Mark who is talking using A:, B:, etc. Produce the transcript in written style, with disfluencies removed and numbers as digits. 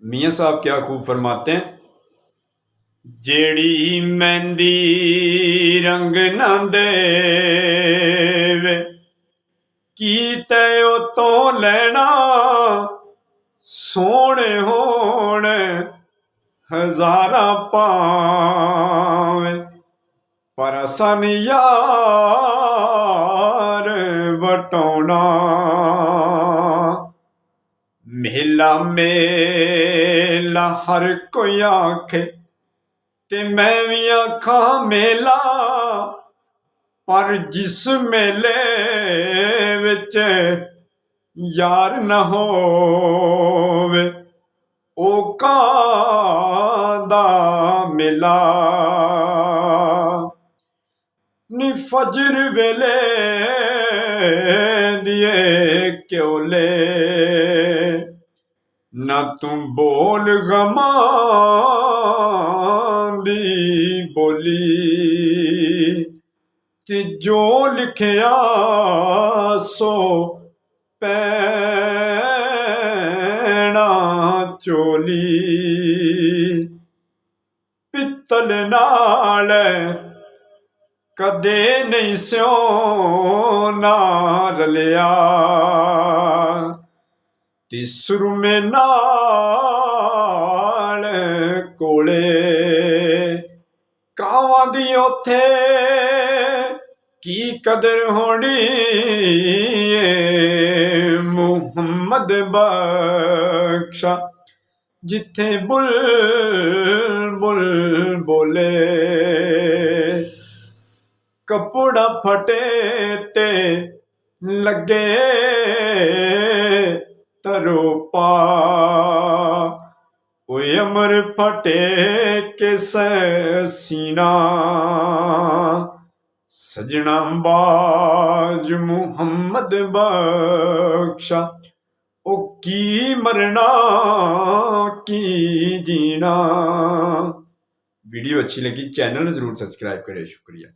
A: मियाँ साहब क्या खूब फरमाते हैं, जेड़ी मेहंदी रंग ना देवे की तय ओ तो लेना सोने होने हजारा पावे पर असन यार वटौना मेला मेला हर कोई आखे ते मैं भी आखा मेला पर जिस मेले विच यार न होवे ओ कादा मेला नी फजर वेले दिए क्योले ना तुम बोल गमा दी बोली कि जो लिखिया सो पैना चोली पित्तल नाल कदे नहीं स्योना रलिया ती सुरमे नाल कोले कावां दी ओथे की कदर होनी मुहम्मद बख्शा जिथे बुल बुल बोले कपड़ा फटे ते लगे तरोपा ओए अमर फटे के सीना सजना बाज मुहम्मद बख्शा ओ की मरना की जीना। वीडियो अच्छी लगी चैनल जरूर सब्सक्राइब करें। शुक्रिया।